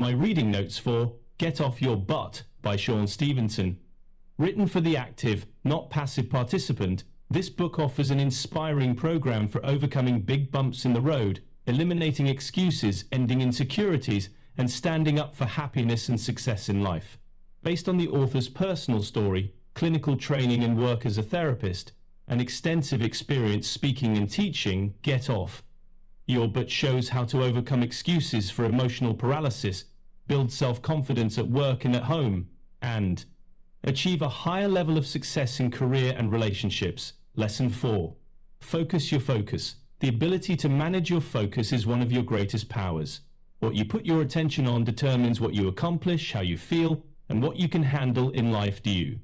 My reading notes for Get Off Your Butt by Sean Stevenson. Written for the active, not passive participant, this book offers an inspiring program for overcoming big bumps in the road, eliminating excuses, ending insecurities, and standing up for happiness and success in life. Based on the author's personal story, clinical training and work as a therapist, and extensive experience speaking and teaching, Get Off Your Butt shows how to overcome excuses for emotional paralysis, build self-confidence at work and at home, and achieve a higher level of success in career and relationships. Lesson 4. Focus your focus. The ability to manage your focus is one of your greatest powers. What you put your attention on determines what you accomplish, how you feel, and what you can handle in life. You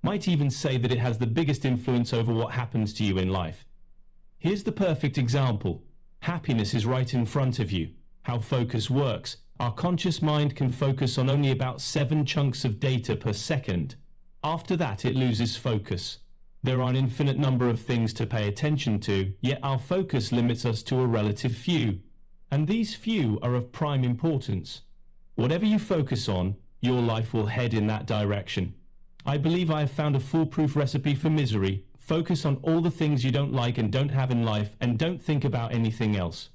might even say that it has the biggest influence over what happens to you in life. Here's the perfect example. Happiness is right in front of you. How focus works. Our conscious mind can focus on only about 7 chunks of data per second. After that, it loses focus. There are an infinite number of things to pay attention to, yet our focus limits us to a relative few. And these few are of prime importance. Whatever you focus on, your life will head in that direction. I believe I have found a foolproof recipe for misery. Focus on all the things you don't like and don't have in life, and don't think about anything else.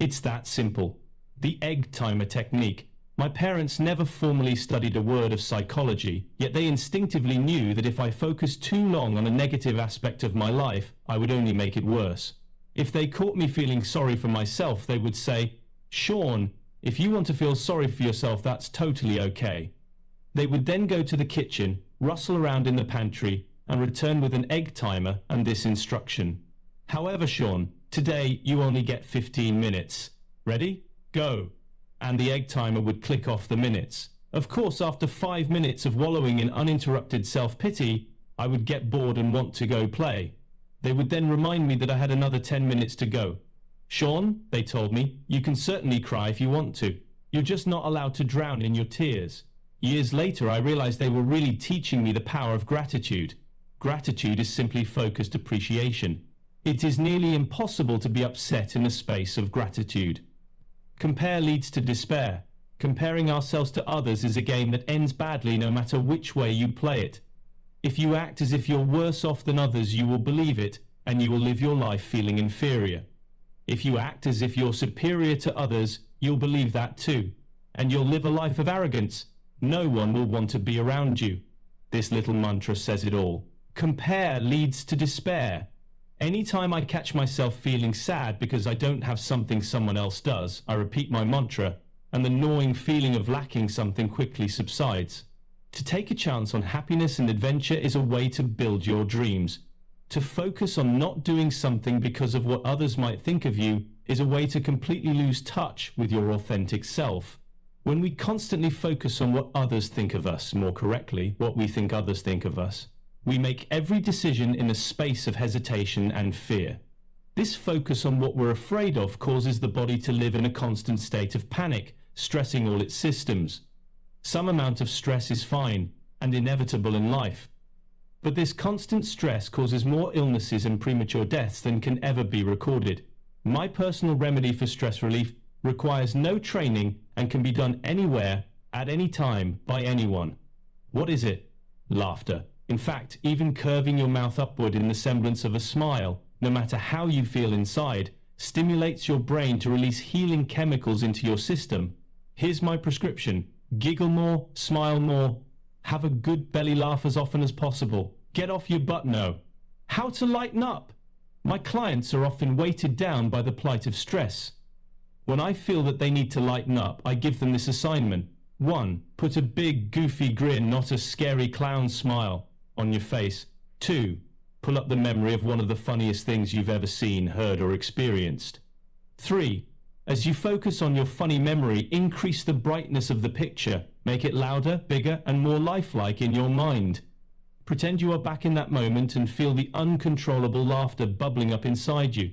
It's that simple. The egg timer technique. My parents never formally studied a word of psychology, yet they instinctively knew that if I focused too long on a negative aspect of my life, I would only make it worse. If they caught me feeling sorry for myself, they would say, "Sean, if you want to feel sorry for yourself, that's totally okay." They would then go to the kitchen, rustle around in the pantry, and return with an egg timer and this instruction. "However, Sean, today you only get 15 minutes. Ready? Go." And the egg timer would click off the minutes. Of course, after 5 minutes of wallowing in uninterrupted self-pity, I would get bored and want to go play. They would then remind me that I had another 10 minutes to go. "Sean," they told me, "you can certainly cry if you want to. You're just not allowed to drown in your tears." Years later, I realized they were really teaching me the power of gratitude. Gratitude is simply focused appreciation. It is nearly impossible to be upset in a space of gratitude. Compare leads to despair. Comparing ourselves to others is a game that ends badly no matter which way you play it. If you act as if you're worse off than others, you will believe it, and you will live your life feeling inferior. If you act as if you're superior to others, you'll believe that too, and you'll live a life of arrogance. No one will want to be around you. This little mantra says it all. Compare leads to despair. Anytime I catch myself feeling sad because I don't have something someone else does, I repeat my mantra, and the gnawing feeling of lacking something quickly subsides. To take a chance on happiness and adventure is a way to build your dreams. To focus on not doing something because of what others might think of you is a way to completely lose touch with your authentic self. When we constantly focus on what others think of us, more correctly, what we think others think of us, we make every decision in a space of hesitation and fear. This focus on what we're afraid of causes the body to live in a constant state of panic, stressing all its systems. Some amount of stress is fine and inevitable in life. But this constant stress causes more illnesses and premature deaths than can ever be recorded. My personal remedy for stress relief requires no training and can be done anywhere, at any time, by anyone. What is it? Laughter. In fact, even curving your mouth upward in the semblance of a smile, no matter how you feel inside, stimulates your brain to release healing chemicals into your system. Here's my prescription. Giggle more, smile more, have a good belly laugh as often as possible. Get off your butt now. How to lighten up? My clients are often weighted down by the plight of stress. When I feel that they need to lighten up, I give them this assignment. 1. Put a big, goofy grin, not a scary clown smile, on your face. 2. Pull up the memory of one of the funniest things you've ever seen, heard, or experienced. 3. As you focus on your funny memory, increase the brightness of the picture. Make it louder, bigger, and more lifelike in your mind. Pretend you are back in that moment and feel the uncontrollable laughter bubbling up inside you.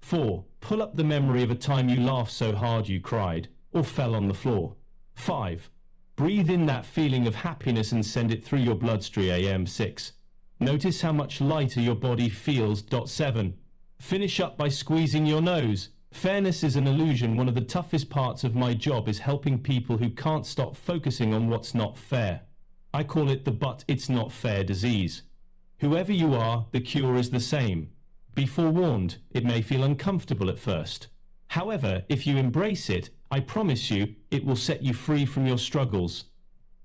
4. Pull up the memory of a time you laughed so hard you cried, or fell on the floor. 5. Breathe in that feeling of happiness and send it through your bloodstream. 6. Notice how much lighter your body feels. 7. Finish up by squeezing your nose. Fairness is an illusion. One of the toughest parts of my job is helping people who can't stop focusing on what's not fair. I call it the "but it's not fair" disease. Whoever you are, the cure is the same. Be forewarned, it may feel uncomfortable at first. However, if you embrace it, I promise you, it will set you free from your struggles.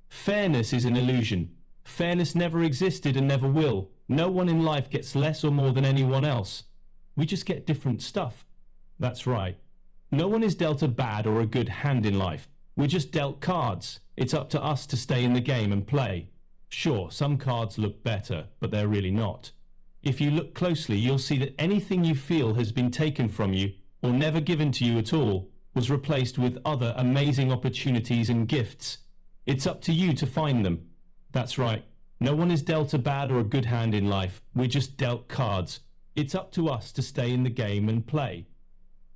Fairness is an illusion. Fairness never existed and never will. No one in life gets less or more than anyone else. We just get different stuff. That's right. No one is dealt a bad or a good hand in life. We're just dealt cards. It's up to us to stay in the game and play. Sure, some cards look better, but they're really not. If you look closely, you'll see that anything you feel has been taken from you, or never given to you at all, was replaced with other amazing opportunities and gifts. It's up to you to find them. That's right. No one is dealt a bad or a good hand in life. We're just dealt cards. It's up to us to stay in the game and play.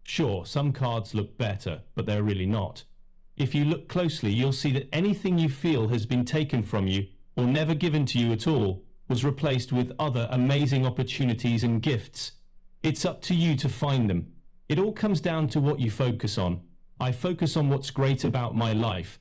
Sure, some cards look better, but they're really not. If you look closely, you'll see that anything you feel has been taken from you, or never given to you at all, was replaced with other amazing opportunities and gifts. It's up to you to find them. It all comes down to what you focus on. I focus on what's great about my life.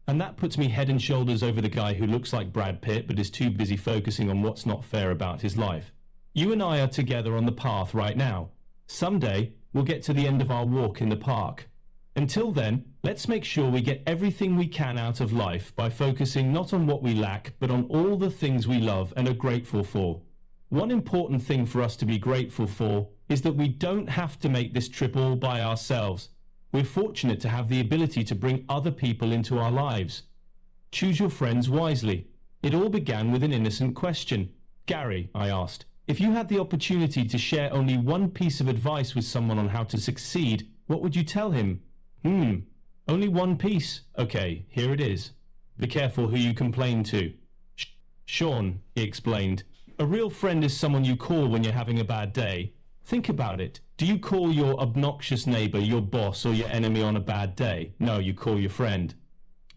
And that puts me head and shoulders over the guy who looks like Brad Pitt but is too busy focusing on what's not fair about his life. You and I are together on the path right now. Someday, we'll get to the end of our walk in the park. Until then, let's make sure we get everything we can out of life by focusing not on what we lack, but on all the things we love and are grateful for. One important thing for us to be grateful for is that we don't have to make this trip all by ourselves. We're fortunate to have the ability to bring other people into our lives. Choose your friends wisely. It all began with an innocent question. Gary, I asked, if you had the opportunity to share only one piece of advice with someone on how to succeed, what would you tell him? Only one piece? Okay, here it is. Be careful who you complain to. Sean, he explained. A real friend is someone you call when you're having a bad day. Think about it. Do you call your obnoxious neighbor, your boss, or your enemy on a bad day? No, you call your friend.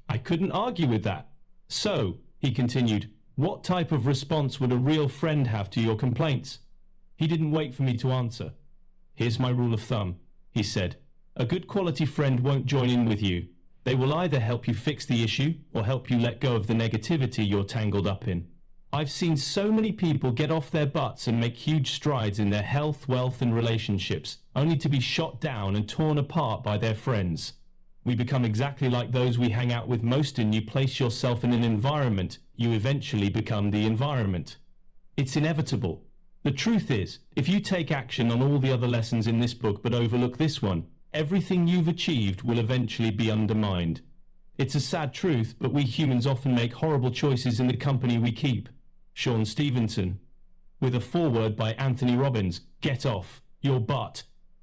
I couldn't argue with that. So, he continued, what type of response would a real friend have to your complaints? He didn't wait for me to answer. Here's my rule of thumb, he said. A good quality friend won't join in with you. They will either help you fix the issue or help you let go of the negativity you're tangled up in. I've seen so many people get off their butts and make huge strides in their health, wealth, and relationships, only to be shot down and torn apart by their friends. We become exactly like those we hang out with most, and you place yourself in an environment, you eventually become the environment. It's inevitable. The truth is, if you take action on all the other lessons in this book but overlook this one, everything you've achieved will eventually be undermined. It's a sad truth, but we humans often make horrible choices in the company we keep. Sean Stevenson. With a foreword by Anthony Robbins, Get Off Your Butt,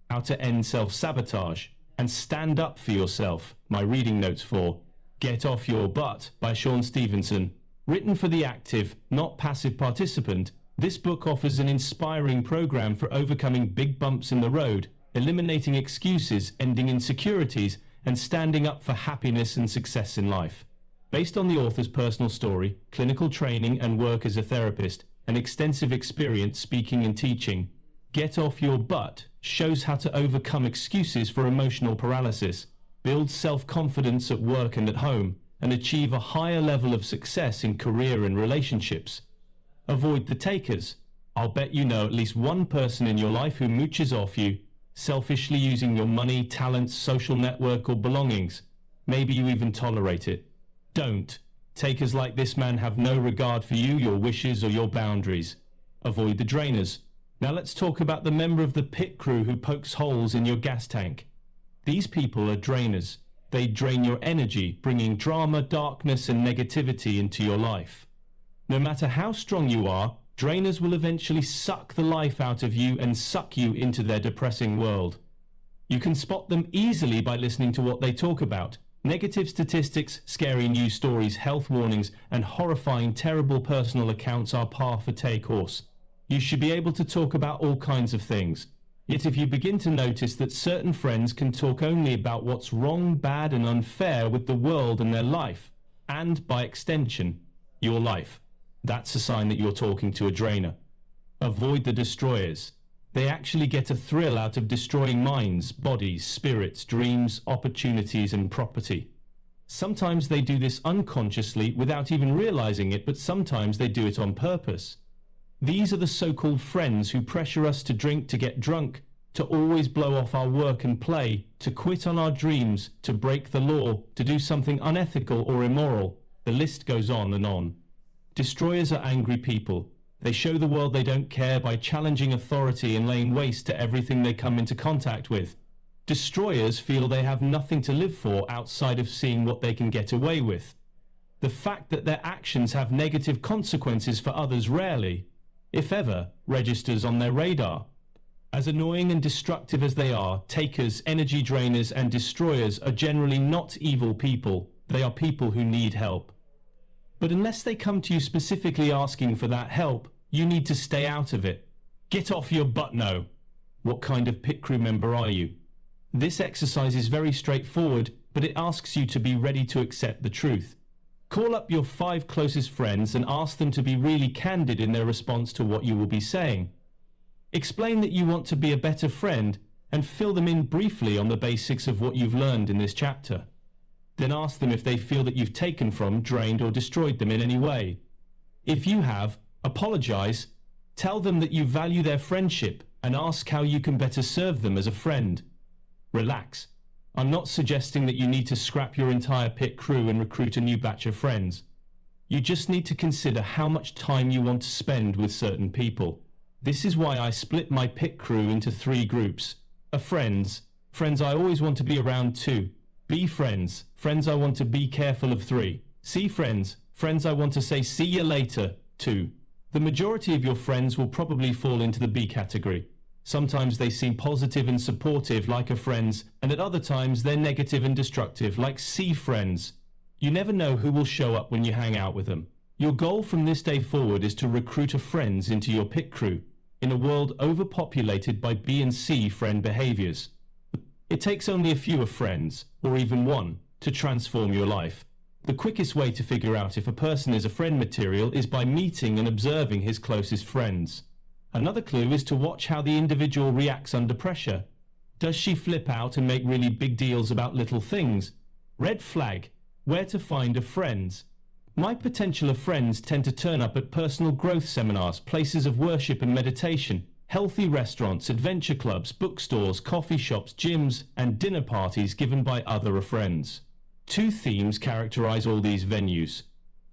How to End Self-Sabotage, and Stand Up for Yourself, my reading notes for Get Off Your Butt by Sean Stevenson. Written for the active, not passive participant, this book offers an inspiring program for overcoming big bumps in the road, eliminating excuses, ending insecurities, and standing up for happiness and success in life. Based on the author's personal story, clinical training and work as a therapist, and extensive experience speaking and teaching, Get Off Your Butt shows how to overcome excuses for emotional paralysis, build self-confidence at work and at home, and achieve a higher level of success in career and relationships. Avoid the takers. I'll bet you know at least one person in your life who mooches off you, selfishly using your money, talents, social network, or belongings. Maybe you even tolerate it. Don't. Takers like this man have no regard for you, your wishes, or your boundaries. Avoid the drainers. Now let's talk about the member of the pit crew who pokes holes in your gas tank. These people are drainers. They drain your energy, bringing drama, darkness, and negativity into your life. No matter how strong you are, drainers will eventually suck the life out of you and suck you into their depressing world. You can spot them easily by listening to what they talk about. Negative statistics, scary news stories, health warnings, and horrifying, terrible personal accounts are par for take horse. You should be able to talk about all kinds of things. Yet if you begin to notice that certain friends can talk only about what's wrong, bad, and unfair with the world and their life, and, by extension, your life, that's a sign that you're talking to a drainer. Avoid the destroyers. They actually get a thrill out of destroying minds, bodies, spirits, dreams, opportunities, and property. Sometimes they do this unconsciously without even realizing it, but sometimes they do it on purpose. These are the so-called friends who pressure us to drink, to get drunk, to always blow off our work and play, to quit on our dreams, to break the law, to do something unethical or immoral. The list goes on and on. Destroyers are angry people. They show the world they don't care by challenging authority and laying waste to everything they come into contact with. Destroyers feel they have nothing to live for outside of seeing what they can get away with. The fact that their actions have negative consequences for others rarely, if ever, registers on their radar. As annoying and destructive as they are, takers, energy drainers, and destroyers are generally not evil people. They are people who need help. But unless they come to you specifically asking for that help, you need to stay out of it. Get off your butt now. What kind of pit crew member are you? This exercise is very straightforward, but it asks you to be ready to accept the truth. Call up your 5 closest friends and ask them to be really candid in their response to what you will be saying. Explain that you want to be a better friend and fill them in briefly on the basics of what you've learned in this chapter. Then ask them if they feel that you've taken from, drained, or destroyed them in any way. If you have, apologize, tell them that you value their friendship, and ask how you can better serve them as a friend. Relax. I'm not suggesting that you need to scrap your entire pit crew and recruit a new batch of friends. You just need to consider how much time you want to spend with certain people. This is why I split my pit crew into 3 groups. Friends I always want to be around 2. B friends I want to be careful of 3. C friends I want to say see you later 2. The majority of your friends will probably fall into the B category. Sometimes they seem positive and supportive like a friends, and at other times they're negative and destructive like C friends. You never know who will show up when you hang out with them. Your goal from this day forward is to recruit a friends into your pit crew in a world overpopulated by B and C friend behaviors. It takes only a few of friends, or even one, to transform your life. The quickest way to figure out if a person is a friend material is by meeting and observing his closest friends. Another clue is to watch how the individual reacts under pressure. Does she flip out and make really big deals about little things? Red flag. Where to find a friends. My potential of friends tend to turn up at personal growth seminars, places of worship and meditation, healthy restaurants, adventure clubs, bookstores, coffee shops, gyms, and dinner parties given by other friends. 2 themes characterize all these venues: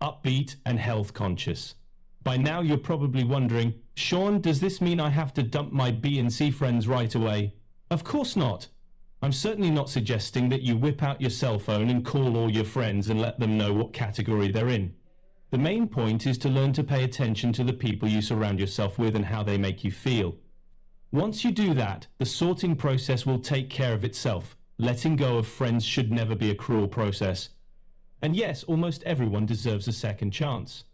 upbeat and health conscious. By now you're probably wondering, Sean, does this mean I have to dump my B and C friends right away? Of course not. I'm certainly not suggesting that you whip out your cell phone and call all your friends and let them know what category they're in. The main point is to learn to pay attention to the people you surround yourself with and how they make you feel. Once you do that, the sorting process will take care of itself. Letting go of friends should never be a cruel process. And yes, almost everyone deserves a second chance.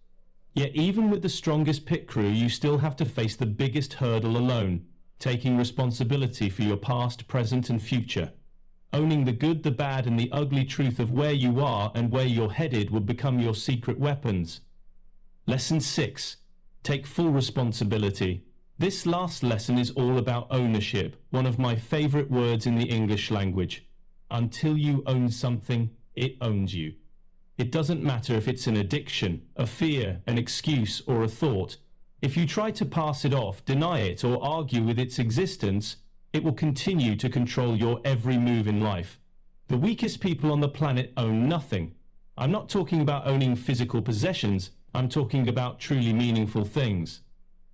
Yet even with the strongest pit crew, you still have to face the biggest hurdle alone, taking responsibility for your past, present, and future. Owning the good, the bad, and the ugly truth of where you are and where you're headed will become your secret weapons. Lesson 6. Take full responsibility. This last lesson is all about ownership, one of my favorite words in the English language. Until you own something, it owns you. It doesn't matter if it's an addiction, a fear, an excuse, or a thought. If you try to pass it off, deny it, or argue with its existence, it will continue to control your every move in life. The weakest people on the planet own nothing. I'm not talking about owning physical possessions, I'm talking about truly meaningful things.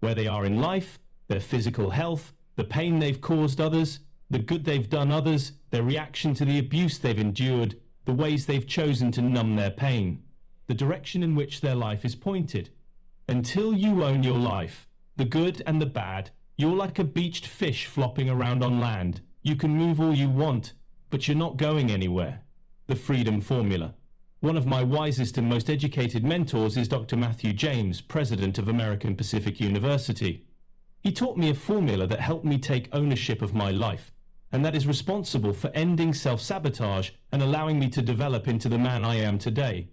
Where they are in life, their physical health, the pain they've caused others, the good they've done others, their reaction to the abuse they've endured, the ways they've chosen to numb their pain, the direction in which their life is pointed. Until you own your life, the good and the bad, you're like a beached fish flopping around on land. You can move all you want, but you're not going anywhere. The Freedom Formula. One of my wisest and most educated mentors is Dr. Matthew James, president of American Pacific University. He taught me a formula that helped me take ownership of my life, and that is responsible for ending self-sabotage and allowing me to develop into the man I am today.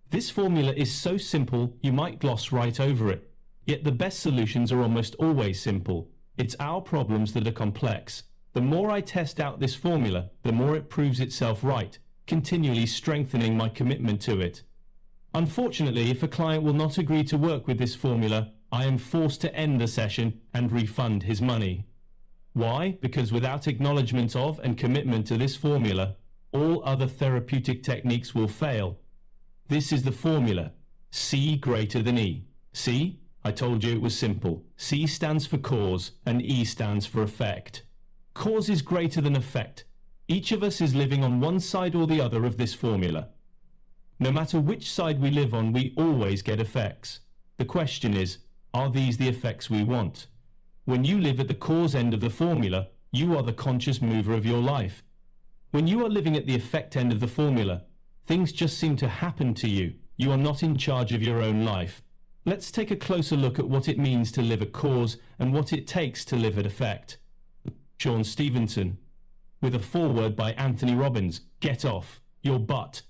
This formula is so simple you might gloss right over it, yet the best solutions are almost always simple. It's our problems that are complex. The more I test out this formula, the more it proves itself right, continually strengthening my commitment to it. Unfortunately, if a client will not agree to work with this formula, I am forced to end the session and refund his money. Why? Because without acknowledgement of and commitment to this formula, all other therapeutic techniques will fail. This is the formula. C greater than E. C? I told you it was simple. C stands for cause and E stands for effect. Cause is greater than effect. Each of us is living on one side or the other of this formula. No matter which side we live on, we always get effects. The question is, are these the effects we want? When you live at the cause end of the formula, you are the conscious mover of your life. When you are living at the effect end of the formula, things just seem to happen to you. You are not in charge of your own life. Let's take a closer look at what it means to live at cause and what it takes to live at effect. Sean Stevenson. With a foreword by Anthony Robbins, Get Off Your Butt.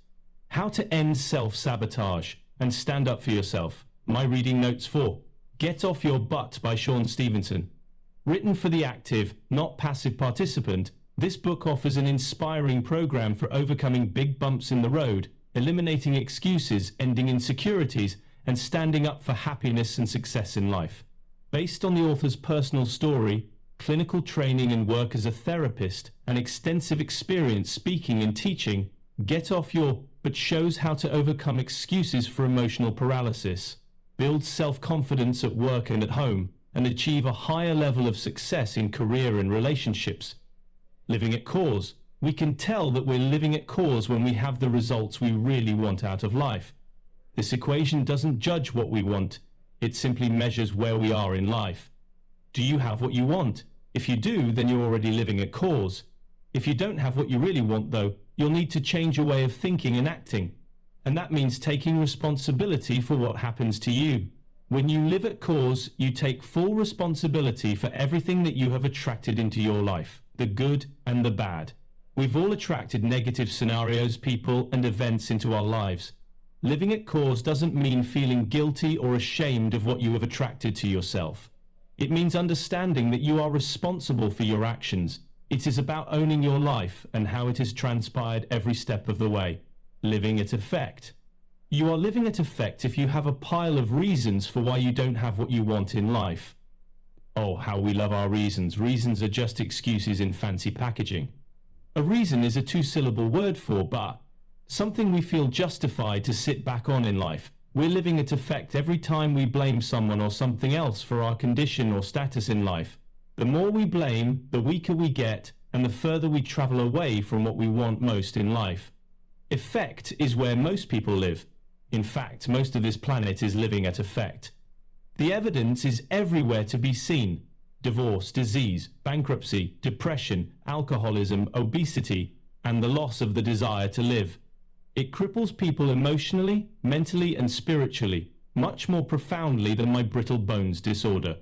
How to End Self-Sabotage and Stand Up for Yourself. My reading notes for Get Off Your Butt by Sean Stevenson. Written for the active, not passive participant, this book offers an inspiring program for overcoming big bumps in the road, eliminating excuses, ending insecurities, and standing up for happiness and success in life. Based on the author's personal story, clinical training and work as a therapist, and extensive experience speaking and teaching, Get Off Your Butt shows how to overcome excuses for emotional paralysis, build self-confidence at work and at home, and achieve a higher level of success in career and relationships. Living at cause. We can tell that we're living at cause when we have the results we really want out of life. This equation doesn't judge what we want, it simply measures where we are in life. Do you have what you want? If you do, then you're already living at cause. If you don't have what you really want, though, you'll need to change your way of thinking and acting. And that means taking responsibility for what happens to you. When you live at cause, you take full responsibility for everything that you have attracted into your life, the good and the bad. We've all attracted negative scenarios, people, and events into our lives. Living at cause doesn't mean feeling guilty or ashamed of what you have attracted to yourself. It means understanding that you are responsible for your actions. It is about owning your life and how it has transpired every step of the way. Living at effect. You are living at effect if you have a pile of reasons for why you don't have what you want in life. Oh, how we love our reasons. Reasons are just excuses in fancy packaging. A reason is a two-syllable word for but, something we feel justified to sit back on in life. We're living at effect every time we blame someone or something else for our condition or status in life. The more we blame, the weaker we get, and the further we travel away from what we want most in life. Effect is where most people live. In fact, most of this planet is living at effect. The evidence is everywhere to be seen. Divorce, disease, bankruptcy, depression, alcoholism, obesity, and the loss of the desire to live. It cripples people emotionally, mentally, and spiritually, much more profoundly than my brittle bones disorder.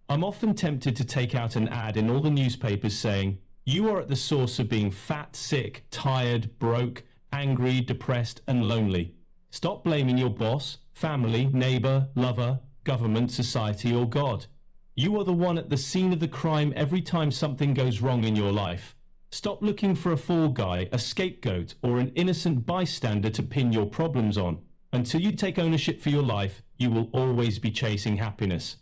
I'm often tempted to take out an ad in all the newspapers saying, "You are at the source of being fat, sick, tired, broke, angry, depressed, and lonely. Stop blaming your boss, family, neighbor, lover, government, society, or God. You are the one at the scene of the crime every time something goes wrong in your life. Stop looking for a fall guy, a scapegoat, or an innocent bystander to pin your problems on. Until you take ownership for your life, you will always be chasing happiness."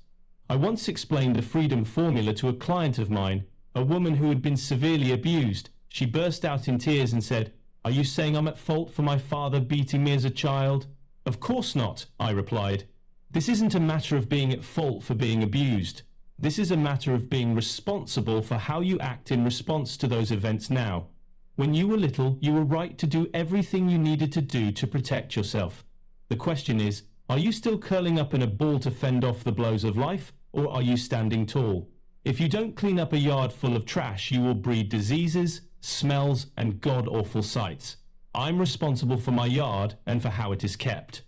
I once explained the freedom formula to a client of mine, a woman who had been severely abused. She burst out in tears and said, "Are you saying I'm at fault for my father beating me as a child?" "Of course not," I replied. "This isn't a matter of being at fault for being abused. This is a matter of being responsible for how you act in response to those events now. When you were little, you were right to do everything you needed to do to protect yourself. The question is, are you still curling up in a ball to fend off the blows of life, or are you standing tall? If you don't clean up a yard full of trash, you will breed diseases, smells, and god-awful sights. I'm responsible for my yard and for how it is kept.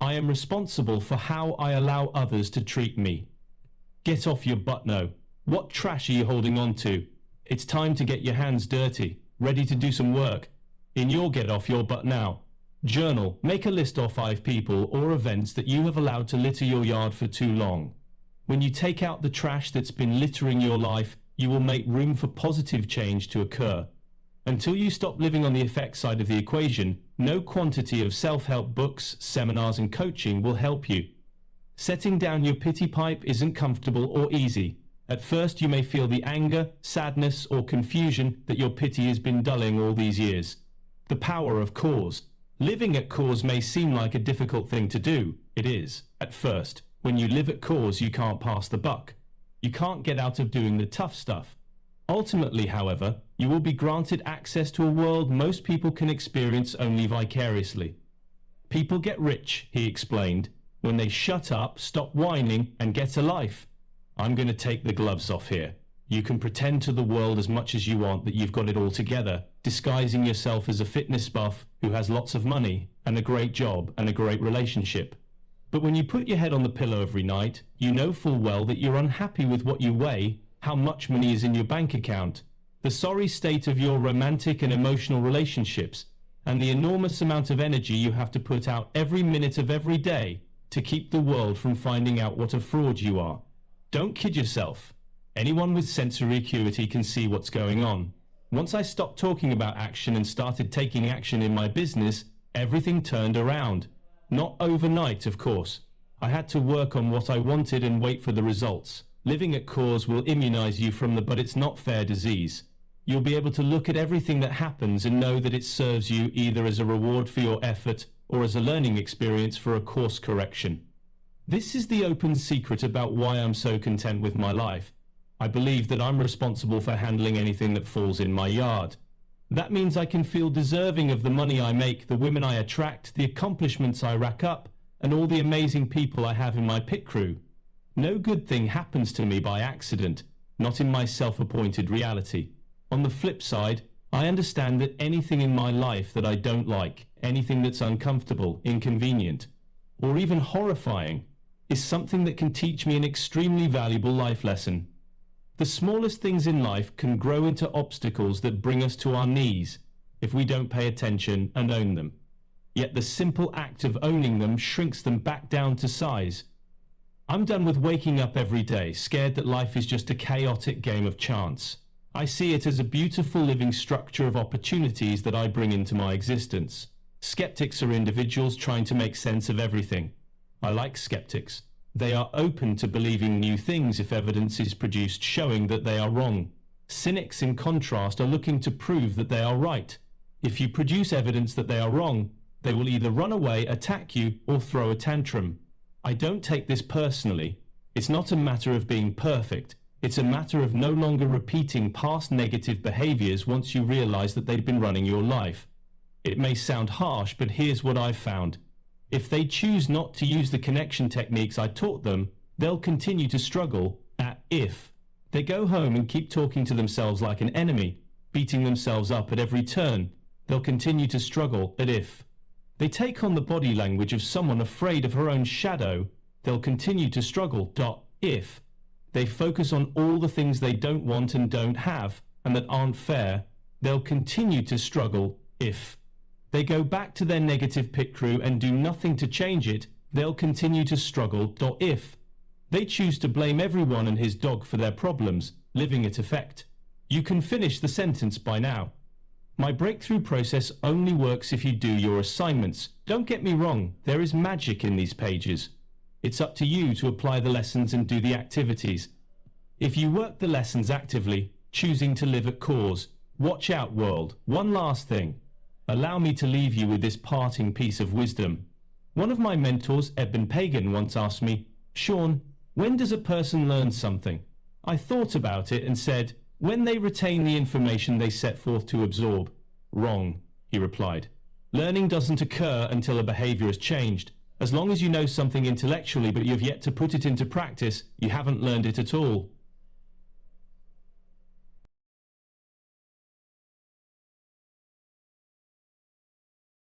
I am responsible for how I allow others to treat me. Get off your butt now. What trash are you holding on to? It's time to get your hands dirty, ready to do some work. In your get off your butt now. Journal. Make a list of 5 people or events that you have allowed to litter your yard for too long. When you take out the trash that's been littering your life, you will make room for positive change to occur. Until you stop living on the effect side of the equation, no quantity of self-help books, seminars and coaching will help you. Setting down your pity pipe isn't comfortable or easy. At first you may feel the anger, sadness or confusion that your pity has been dulling all these years. The power of cause. Living at cause may seem like a difficult thing to do. It is, at first. When you live at cause, you can't pass the buck. You can't get out of doing the tough stuff. Ultimately, however, you will be granted access to a world most people can experience only vicariously. People get rich, he explained, when they shut up, stop whining, and get a life. I'm going to take the gloves off here. You can pretend to the world as much as you want that you've got it all together, disguising yourself as a fitness buff who has lots of money and a great job and a great relationship. But when you put your head on the pillow every night, you know full well that you're unhappy with what you weigh, how much money is in your bank account, the sorry state of your romantic and emotional relationships, and the enormous amount of energy you have to put out every minute of every day to keep the world from finding out what a fraud you are. Don't kid yourself. Anyone with sensory acuity can see what's going on. Once I stopped talking about action and started taking action in my business, everything turned around. Not overnight, of course. I had to work on what I wanted and wait for the results. Living at cause will immunize you from the but it's not fair disease. You'll be able to look at everything that happens and know that it serves you either as a reward for your effort or as a learning experience for a course correction. This is the open secret about why I'm so content with my life. I believe that I'm responsible for handling anything that falls in my yard. That means I can feel deserving of the money I make, the women I attract, the accomplishments I rack up, and all the amazing people I have in my pit crew. No good thing happens to me by accident, not in my self-appointed reality. On the flip side, I understand that anything in my life that I don't like, anything that's uncomfortable, inconvenient, or even horrifying, is something that can teach me an extremely valuable life lesson. The smallest things in life can grow into obstacles that bring us to our knees if we don't pay attention and own them. Yet the simple act of owning them shrinks them back down to size. I'm done with waking up every day, scared that life is just a chaotic game of chance. I see it as a beautiful living structure of opportunities that I bring into my existence. Skeptics are individuals trying to make sense of everything. I like skeptics. They are open to believing new things if evidence is produced showing that they are wrong. Cynics, in contrast, are looking to prove that they are right. If you produce evidence that they are wrong, they will either run away, attack you, or throw a tantrum. I don't take this personally. It's not a matter of being perfect. It's a matter of no longer repeating past negative behaviors once you realize that they've been running your life. It may sound harsh, but here's what I've found. If they choose not to use the connection techniques I taught them, they'll continue to struggle at if. They go home and keep talking to themselves like an enemy, beating themselves up at every turn. They'll continue to struggle at if. They take on the body language of someone afraid of her own shadow. They'll continue to struggle if. They focus on all the things they don't want and don't have and that aren't fair. They'll continue to struggle if. They go back to their negative pit crew and do nothing to change it. They'll continue to struggle if. They choose to blame everyone and his dog for their problems, living at effect. You can finish the sentence by now. My breakthrough process only works if you do your assignments. Don't get me wrong, there is magic in these pages. It's up to you to apply the lessons and do the activities. If you work the lessons actively, choosing to live at cause, watch out world. One last thing. Allow me to leave you with this parting piece of wisdom. One of my mentors, Eben Pagan, once asked me, Sean, when does a person learn something? I thought about it and said, when they retain the information they set forth to absorb. Wrong, he replied. Learning doesn't occur until a behavior has changed. As long as you know something intellectually but you've yet to put it into practice, you haven't learned it at all.